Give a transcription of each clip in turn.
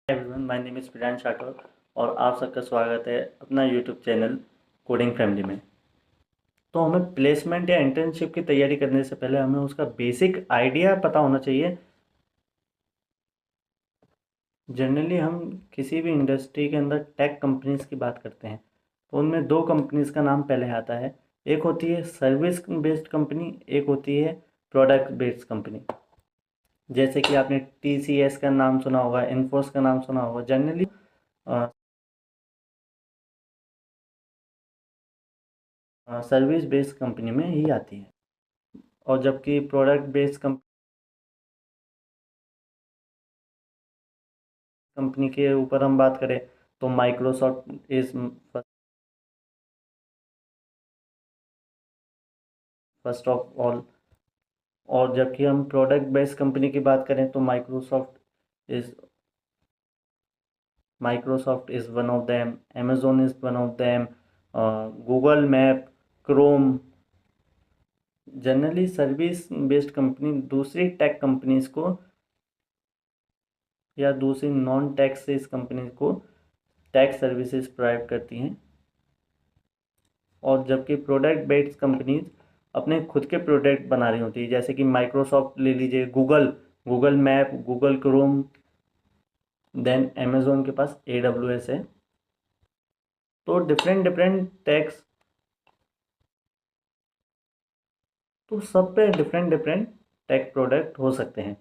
Everyone, my name is Priyansh Rathore और आप सबका स्वागत है अपना यूट्यूब चैनल कोडिंग फैमिली में। तो हमें प्लेसमेंट या इंटर्नशिप की तैयारी करने से पहले हमें उसका बेसिक आइडिया पता होना चाहिए। जनरली हम किसी भी इंडस्ट्री के अंदर टेक कंपनीज़ की बात करते हैं तो उनमें दो कंपनीज़ का नाम पहले आता है। एक होती है सर्विस बेस्ड कंपनी, एक होती है प्रोडक्ट बेस्ड कंपनी। जैसे कि आपने TCS का नाम सुना होगा, इन्फोसिस का नाम सुना होगा। जनरली सर्विस बेस्ड कंपनी में ही आती है। और जबकि प्रोडक्ट बेस्ड कंपनी के ऊपर हम बात करें तो Microsoft is first of all. और जबकि हम प्रोडक्ट बेस्ड कंपनी की बात करें तो is Microsoft is one of them, Amazon is one of them, Google map, Chrome. Generally service based company दूसरी टेक कंपनीज को या दूसरी नॉन टेक से इस कंपनी को टेक सर्विसेज प्रोवाइड करती हैं। और जबकि प्रोडक्ट बेस्ड कंपनीज अपने खुद के प्रोडक्ट बना रही होती है, जैसे कि माइक्रोसॉफ्ट ले लीजिए, Google map, Google Chrome. Then Amazon के पास AWS है। तो डिफरेंट डिफरेंट टैक्स, तो सब पे डिफरेंट डिफरेंट टेक प्रोडक्ट हो सकते हैं।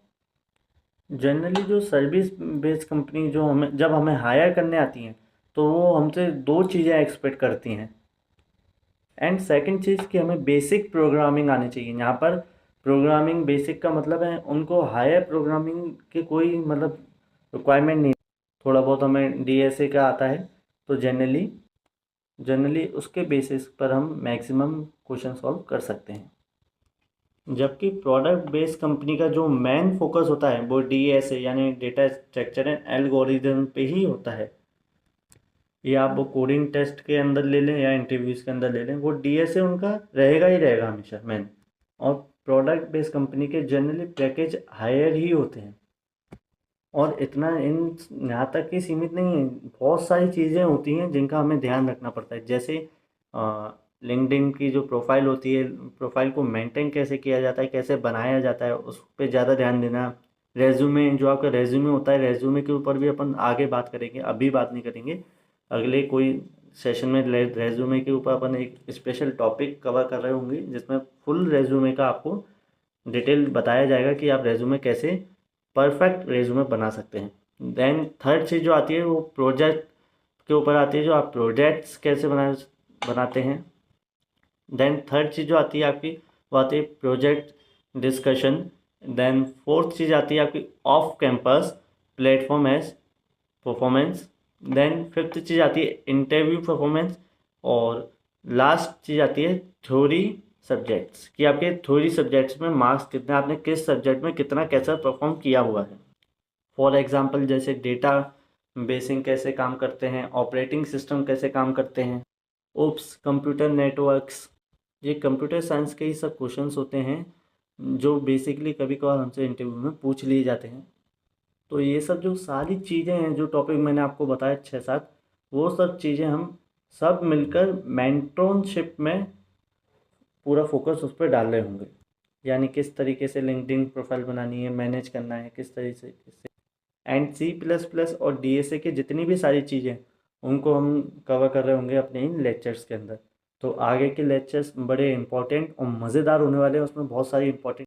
जनरली जो सर्विस बेस्ड कंपनी जो हमें हायर करने आती हैं तो वो हमसे दो चीज़ें एक्सपेक्ट करती हैं। एंड सेकंड चीज़ कि हमें बेसिक प्रोग्रामिंग आनी चाहिए। यहाँ पर प्रोग्रामिंग बेसिक का मतलब है उनको हायर प्रोग्रामिंग के कोई मतलब रिक्वायरमेंट नहीं। थोड़ा बहुत हमें DSA का आता है तो जनरली उसके बेसिस पर हम मैक्सिमम क्वेश्चन सॉल्व कर सकते हैं। जबकि प्रोडक्ट बेस्ड कंपनी का जो मेन फोकस होता है वो DSA यानी डेटा स्ट्रक्चर एंड एल्गोरिदम पे ही होता है। ये आप वो कोडिंग टेस्ट के अंदर ले लें या इंटरव्यूज़ के अंदर ले लें, वो DSA उनका रहेगा ही रहेगा हमेशा मैन। और प्रोडक्ट बेस्ड कंपनी के जनरली पैकेज हायर ही होते हैं। और इतना इन यहाँ तक ही सीमित नहीं है, बहुत सारी चीज़ें होती हैं जिनका हमें ध्यान रखना पड़ता है। जैसे लिंक्डइन की जो प्रोफाइल होती है, प्रोफाइल को मेंटेन कैसे किया जाता है, कैसे बनाया जाता है, उस पर ज़्यादा ध्यान देना। रेज्यूमे, जो आपका रेज्यूमे होता है, रेज्यूमे के ऊपर भी अपन आगे बात करेंगे, अभी बात नहीं करेंगे। अगले कोई सेशन में रेज्यूमे के ऊपर अपन एक स्पेशल टॉपिक कवर कर रहे होंगे जिसमें फुल रेज्यूमे का आपको डिटेल बताया जाएगा कि आप रेज्यूमे कैसे परफेक्ट रेज्यूमे बना सकते हैं। देन थर्ड चीज़ जो आती है वो प्रोजेक्ट के ऊपर आती है, जो आप प्रोजेक्ट्स कैसे बनाते हैं। देन थर्ड चीज़ जो आती है आपकी वो आती है प्रोजेक्ट डिस्कशन। देन फोर्थ चीज़ आती है आपकी off campus platform as performance. Then fifth चीज़ आती है इंटरव्यू परफॉर्मेंस। और लास्ट चीज़ आती है थ्योरी सब्जेक्ट्स, कि आपके थ्योरी सब्जेक्ट्स में मार्क्स कितने, आपने किस सब्जेक्ट में कितना कैसा परफॉर्म किया हुआ है। फॉर एग्जांपल जैसे डेटा बेसिंग कैसे काम करते हैं, ऑपरेटिंग सिस्टम कैसे काम करते हैं, ओप्स, कंप्यूटर नेटवर्क्स। ये कंप्यूटर साइंस के ही सब क्वेश्चंस होते हैं जो बेसिकली कभी कभार हमसे इंटरव्यू में पूछ लिए जाते हैं। तो ये सब जो सारी चीज़ें हैं, जो टॉपिक मैंने आपको बताया 6-7, वो सब चीज़ें हम सब मिलकर मेंटरशिप में पूरा फोकस उस पर डाल रहे होंगे। यानी किस तरीके से लिंक्डइन प्रोफाइल बनानी है, मैनेज करना है किस तरीके से। एंड C++ और DSA की जितनी भी सारी चीज़ें उनको हम कवर कर रहे होंगे अपने इन लेक्चर्स के अंदर। तो आगे के लेक्चर्स बड़े इंपॉर्टेंट और मज़ेदार होने वाले हैं, उसमें बहुत सारी इंपॉर्टेंट